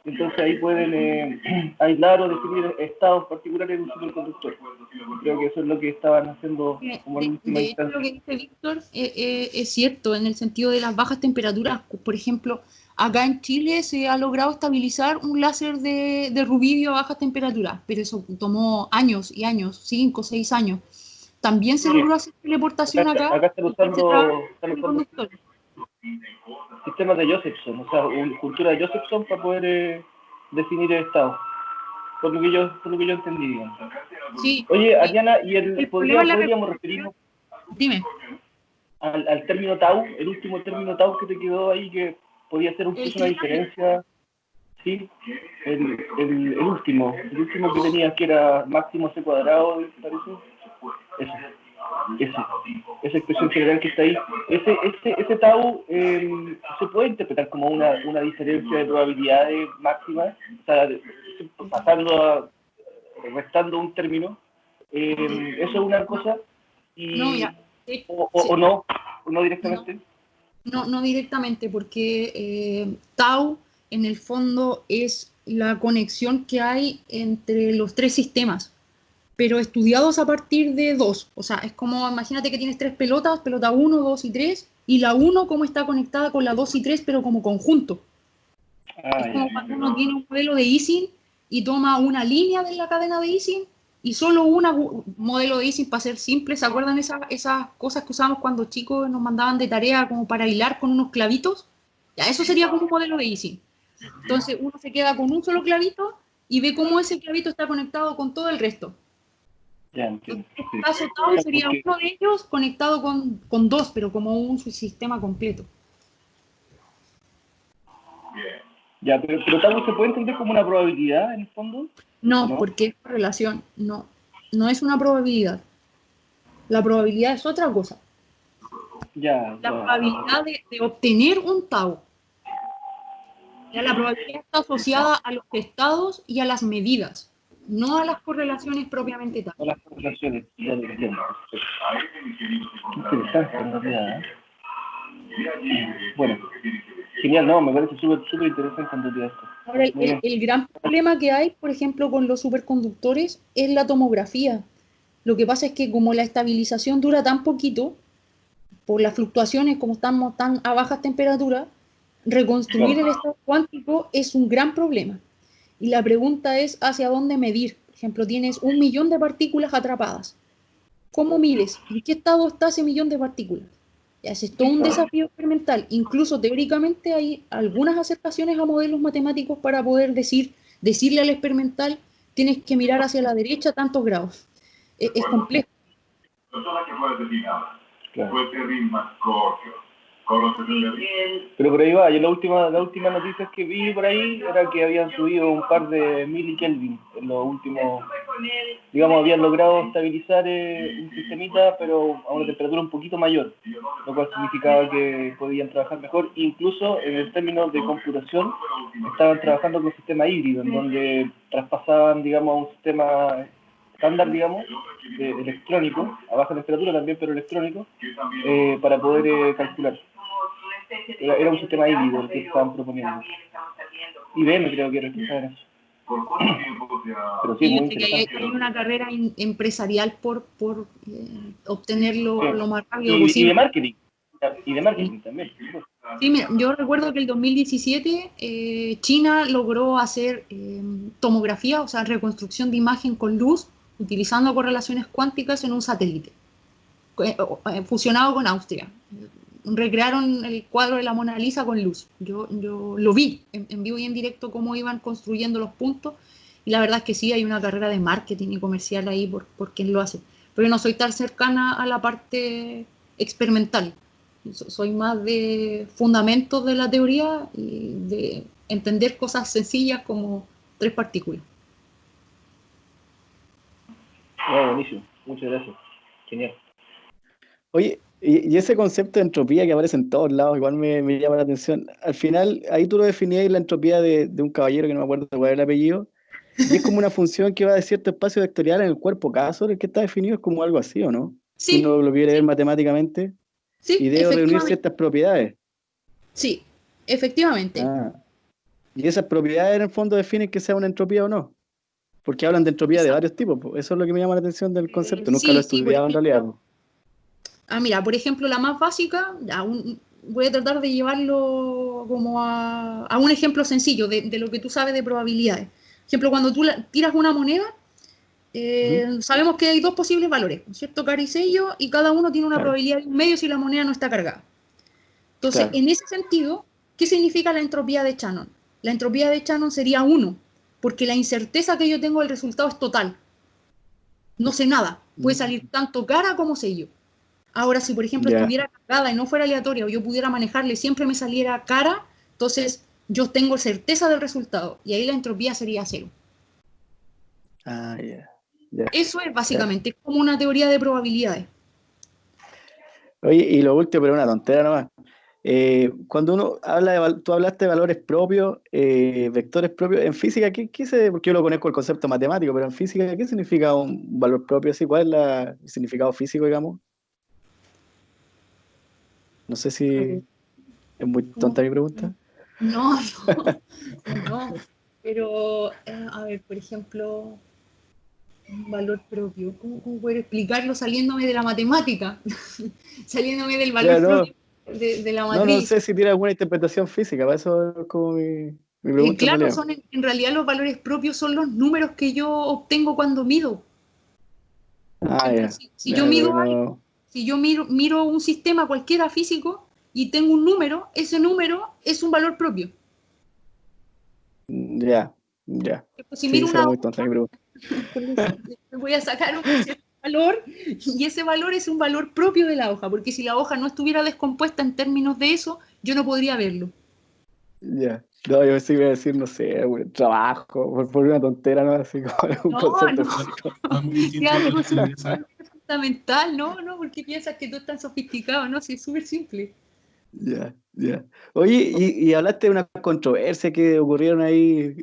Entonces ahí pueden aislar o definir estados particulares de un superconductor. Creo que eso es lo que estaban haciendo como en última De hecho, lo instancia. que dice Víctor es cierto en el sentido de las bajas temperaturas. Por ejemplo, acá en Chile se ha logrado estabilizar un láser de rubidio a bajas temperaturas, pero eso tomó años y años, 5 o 6 años. También se Sí, logró hacer teleportación acá acá están y se trabaja están con usando conductores. sistemas de Josephson, o sea, cultura de Josephson para poder definir el estado, por lo que yo entendí, digamos. Sí, Oye, Ariana, el problema es la podríamos representación. referirnos Dime. al término tau, el último término tau que te quedó ahí, que podía ser El incluso que una era diferencia, sí, el último que tenías, que era máximo c cuadrado, parece, esa expresión general que está ahí, ese tau se puede interpretar como una diferencia de probabilidades máximas, o sea, restando un término, eso es una cosa, no, y, mira, sí, o no no, directamente. no directamente, porque tau en el fondo es la conexión que hay entre los tres sistemas, pero estudiados a partir de dos. O sea, es como, imagínate que tienes tres pelotas, pelota uno, 2 y 3, y la uno como está conectada con la 2 y 3, pero como conjunto. Es Ya. como cuando uno tiene un modelo de Ising y toma una línea de la cadena de Ising y solo un modelo de Ising para ser simple. ¿Se acuerdan esas cosas que usábamos cuando chicos nos mandaban de tarea como para hilar con unos clavitos? Ya, eso sería como un modelo de Ising. Entonces uno se queda con un solo clavito y ve cómo ese clavito está conectado con todo el resto. Ya En entiendo. este Sí. caso, Tau sería Porque, uno de ellos conectado con dos, pero como un sistema completo. pero Tau se puede entender como una probabilidad en el fondo, ¿o No, no? porque es correlación, no es una probabilidad. La probabilidad es otra cosa. Ya. La probabilidad de obtener un tau. Ya la probabilidad está asociada a los estados y a las medidas, no a las correlaciones propiamente tal. No las correlaciones, ya lo entiendo. Qué interesante, en realidad. Bueno, genial, no, me parece súper interesante en realidad esto. Ahora, el gran problema que hay, por ejemplo, con los superconductores es la tomografía. Lo que pasa es que como la estabilización dura tan poquito, por las fluctuaciones, como estamos tan a bajas temperaturas, reconstruir el estado cuántico es un gran problema. Y la pregunta es hacia dónde medir. Por ejemplo, tienes 1 millón de partículas atrapadas. ¿Cómo mides? ¿En qué estado está ese millón de partículas? Es todo un desafío experimental. Incluso teóricamente hay algunas acercaciones a modelos matemáticos para poder decirle al experimental, tienes que mirar hacia la derecha tantos grados. Es complejo. Claro. Pero por ahí va, yo la última noticia que vi por ahí era que habían subido un par de milikelvin en los últimos, digamos, habían logrado estabilizar un sistemita, pero a una temperatura un poquito mayor, lo cual significaba que podían trabajar mejor. Incluso en el término de computación estaban trabajando con un sistema híbrido, en donde traspasaban, digamos, a un sistema estándar, digamos, electrónico, a baja temperatura también, pero electrónico, para poder calcular. Era un sistema híbrido el que estaban proponiendo. IBM creo que era el que estaba en eso. Pero sí, muy interesante. Hay una carrera empresarial por obtenerlo lo más rápido posible. Y de marketing también. Sí, mira, yo recuerdo que el 2017 China logró hacer tomografía, o sea, reconstrucción de imagen con luz, utilizando correlaciones cuánticas en un satélite, fusionado con Austria. Recrearon el cuadro de la Mona Lisa con luz. Yo lo vi en vivo y en directo cómo iban construyendo los puntos, y la verdad es que sí, hay una carrera de marketing y comercial ahí por quien lo hace. Pero yo no soy tan cercana a la parte experimental. Soy más de fundamentos de la teoría y de entender cosas sencillas como 3 partículas. No, buenísimo. Muchas gracias. Genial. Oye, y ese concepto de entropía que aparece en todos lados, igual me llama la atención. Al final, ahí tú lo definías la entropía de un caballero que no me acuerdo cuál es el apellido, y es como una función que va de cierto espacio vectorial en el cuerpo. Cada sobre el que está definido es como algo así, ¿o no? Sí, si uno lo quiere ver matemáticamente, sí, y debe reunir ciertas propiedades. Sí, efectivamente. Ah, y esas propiedades en el fondo definen que sea una entropía o no. Porque hablan de entropía de varios tipos. Eso es lo que me llama la atención del concepto. Nunca lo he estudiado en realidad. Mira, por ejemplo, la más básica, voy a tratar de llevarlo como a un ejemplo sencillo de lo que tú sabes de probabilidades. Por ejemplo, cuando tú tiras una moneda, sabemos que hay 2 posibles valores, ¿cierto? Cara y sello, y cada uno tiene una probabilidad de 1/2 si la moneda no está cargada. Entonces, en ese sentido, ¿qué significa la entropía de Shannon? La entropía de Shannon sería 1, porque la incerteza que yo tengo del resultado es total. No sé nada. Puede salir tanto cara como sello. Ahora, si por ejemplo estuviera cargada y no fuera aleatoria, o yo pudiera manejarle, siempre me saliera cara, entonces yo tengo certeza del resultado, y ahí la entropía sería 0. Eso es básicamente como una teoría de probabilidades. Oye, y lo último, pero una tontera nomás. Cuando uno habla tú hablaste de valores propios, vectores propios, en física, porque yo lo conozco el concepto matemático, pero en física, ¿qué significa un valor propio? ¿Así? ¿Cuál es el significado físico, digamos? No sé si es muy tonta mi pregunta. No, pero, a ver, por ejemplo, un valor propio, ¿cómo poder explicarlo saliéndome de la matemática? Saliéndome del valor propio de la matriz. No sé si tiene alguna interpretación física, para eso es como mi pregunta. Claro, en realidad los valores propios son los números que yo obtengo cuando mido. Si yo miro un sistema cualquiera físico y tengo un número, ese número es un valor propio. Ya. Si miro una hoja, voy a sacar un cierto valor, y ese valor es un valor propio de la hoja, porque si la hoja no estuviera descompuesta en términos de eso, yo no podría verlo. Ya. No, yo sí iba a decir, no sé, un trabajo, por una tontera, ¿no? Así como un concepto físico. Fundamental, no, ¿por qué piensas que tú estás sofisticado? No, sí, es súper simple. Ya. Oye, y hablaste de una controversia que ocurrieron ahí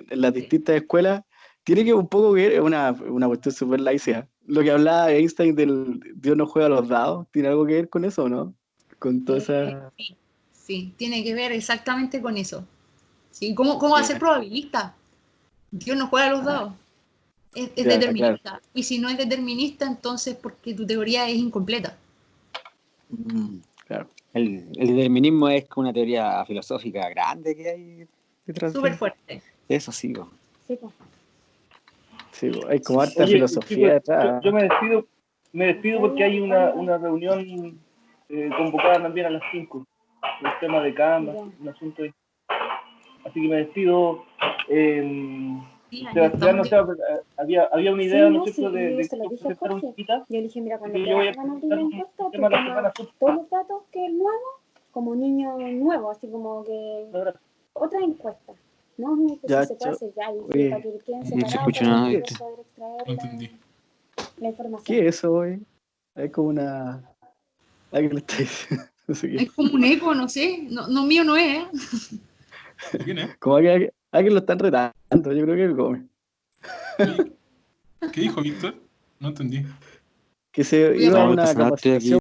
en las distintas escuelas. Tiene que un poco ver, es una cuestión súper laica. Lo que hablaba Einstein del Dios no juega a los dados, ¿tiene algo que ver con eso o no? Con toda esa... Sí, tiene que ver exactamente con eso. ¿Sí? ¿Cómo va a ser probabilista? Dios no juega a los dados. Es Claro, determinista. claro. Y si no es determinista, entonces porque tu teoría es incompleta. Claro. El determinismo es como una teoría filosófica grande que hay detrás Súper de fuerte. eso, sí. Sí, pues. Sí, hay como harta Oye, filosofía chicos, detrás. yo me despido porque hay una reunión convocada también a las 5. Un tema de cámara, un asunto ahí. Así que me despido. Sí, ya Sebastián, no estamos. sé, había una idea, Sí, ¿no no, es cierto?, sí, de se lo dije a presentar un Jorge. cita. Yo le dije, mira, cuando Que te yo voy a hagan presentar la un encuesta, tú tema la semana tomas todos los datos que es nuevo, como niño nuevo, así como que próxima. otra encuesta. No, no, que Ya, si se puede hacer ya, y oye, para que queden no se separados escucha para nada, nosotros ¿viste? poder extraer No entendí. la información. ¿qué es eso, güey? Es como una... ¿Qué le está diciendo? No sé qué. Es como un eco, no sé. No, mío no es, ¿eh? ¿De quién es? Como que alguien lo están retando, yo creo que come. Oye, ¿qué dijo Víctor? No entendí. Que se Voy a iba a No, no una pasa nada, estoy aquí capacitación